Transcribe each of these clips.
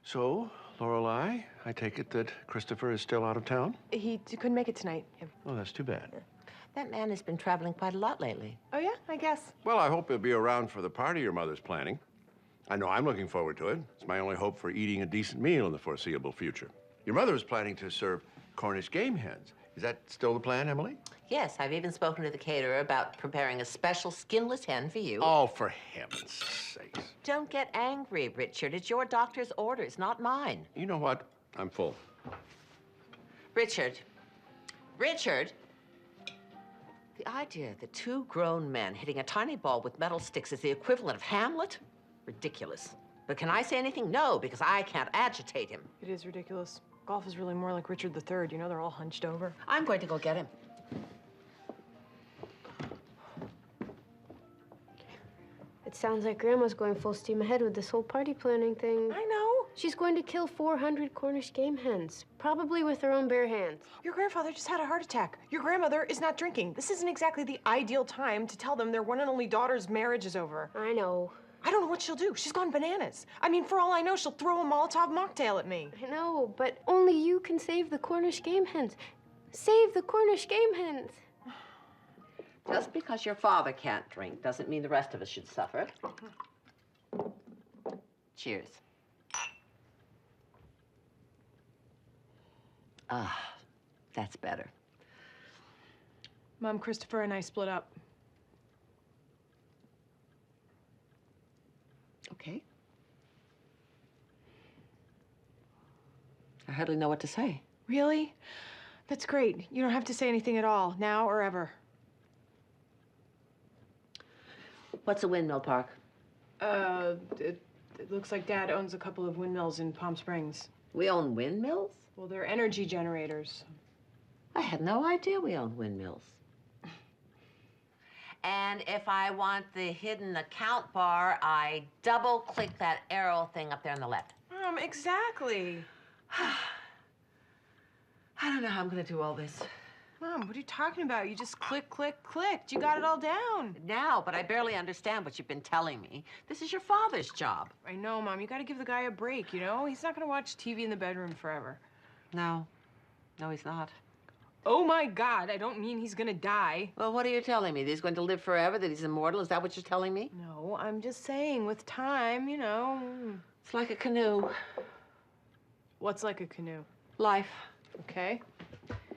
So, Lorelai, I take it that Christopher is still out of town? He couldn't make it tonight. Yeah. Oh, that's too bad. That man has been traveling quite a lot lately. Oh, yeah? I guess. Well, I hope he'll be around for the party your mother's planning. I know I'm looking forward to it. It's my only hope for eating a decent meal in the foreseeable future. Your mother is planning to serve Cornish game hens. Is that still the plan, Emily? Yes, I've even spoken to the caterer about preparing a special skinless hen for you. Oh, for heaven's sakes. Don't get angry, Richard. It's your doctor's orders, not mine. You know what? I'm full. Richard. Richard! The idea that two grown men hitting a tiny ball with metal sticks is the equivalent of Hamlet? Ridiculous. But can I say anything? No, because I can't agitate him. It is ridiculous. Golf is really more like Richard III. You know, they're all hunched over. I'm going to go get him. It sounds like Grandma's going full steam ahead with this whole party planning thing. I know. She's going to kill 400 Cornish game hens, probably with her own bare hands. Your grandfather just had a heart attack. Your grandmother is not drinking. This isn't exactly the ideal time to tell them their one and only daughter's marriage is over. I know. I don't know what she'll do. She's gone bananas. I mean, for all I know, she'll throw a Molotov mocktail at me. I know, but only you can save the Cornish game hens. Save the Cornish game hens. Just because your father can't drink doesn't mean the rest of us should suffer. Cheers. Ah, that's better. Mom, Christopher and I split up. Okay. I hardly know what to say. Really? That's great. You don't have to say anything at all, now or ever. What's a windmill park? It looks like Dad owns a couple of windmills in Palm Springs. We own windmills? Well, they're energy generators. I had no idea we owned windmills. And if I want the hidden account bar, I double-click that arrow thing up there on the left. Exactly. I don't know how I'm gonna do all this. Mom, what are you talking about? You just click, click, clicked. You got it all down. Now, but I barely understand what you've been telling me. This is your father's job. I know, Mom. You got to give the guy a break, you know? He's not going to watch TV in the bedroom forever. No. No, he's not. Oh, my God. I don't mean he's going to die. Well, what are you telling me? That he's going to live forever? That he's immortal? Is that what you're telling me? No, I'm just saying, with time, you know. It's like a canoe. What's like a canoe? Life. Okay.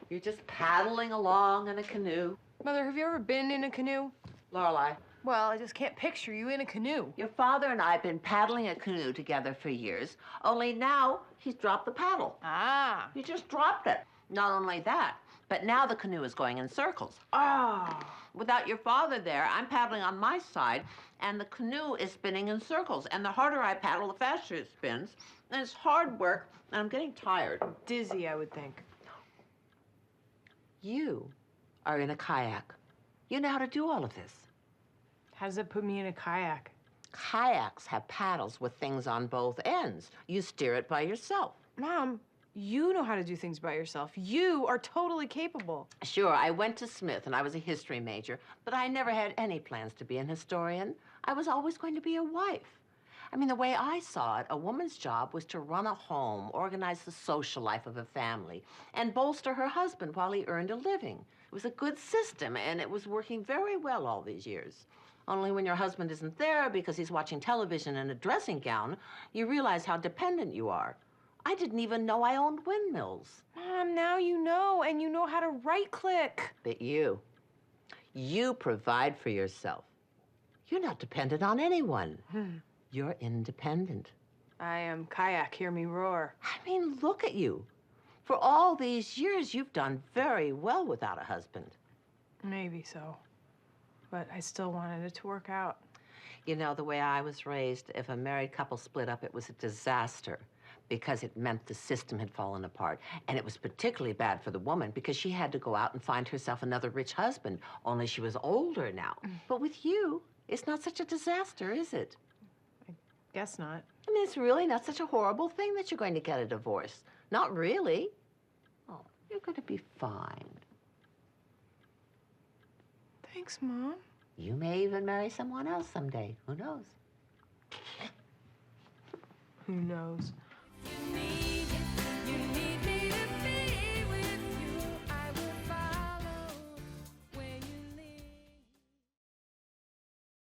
You're just paddling along in a canoe. Mother, have you ever been in a canoe? Lorelai. Well, I just can't picture you in a canoe. Your father and I have been paddling a canoe together for years, only now he's dropped the paddle. Ah. He just dropped it. Not only that, but now the canoe is going in circles. Ah. Without your father there, I'm paddling on my side, and the canoe is spinning in circles. And the harder I paddle, the faster it spins. And it's hard work, and I'm getting tired. Dizzy, I would think. You are in a kayak. You know how to do all of this. How does that put me in a kayak? Kayaks have paddles with things on both ends. You steer it by yourself. Mom, you know how to do things by yourself. You are totally capable. Sure, I went to Smith and I was a history major, but I never had any plans to be an historian. I was always going to be a wife. I mean, the way I saw it, a woman's job was to run a home, organize the social life of a family, and bolster her husband while he earned a living. It was a good system, and it was working very well all these years. Only when your husband isn't there because he's watching television in a dressing gown, you realize how dependent you are. I didn't even know I owned windmills. Mom, now you know, and you know how to right-click. But you provide for yourself. You're not dependent on anyone. You're independent. I am Kayak, hear me roar. I mean, look at you. For all these years, you've done very well without a husband. Maybe so, but I still wanted it to work out. You know, the way I was raised, if a married couple split up, it was a disaster because it meant the system had fallen apart. And it was particularly bad for the woman because she had to go out and find herself another rich husband, only she was older now. But with you, it's not such a disaster, is it? Guess not. I mean, it's really not such a horrible thing that you're going to get a divorce. Not really. Oh, you're going to be fine. Thanks, Mom. You may even marry someone else someday. Who knows? Who knows?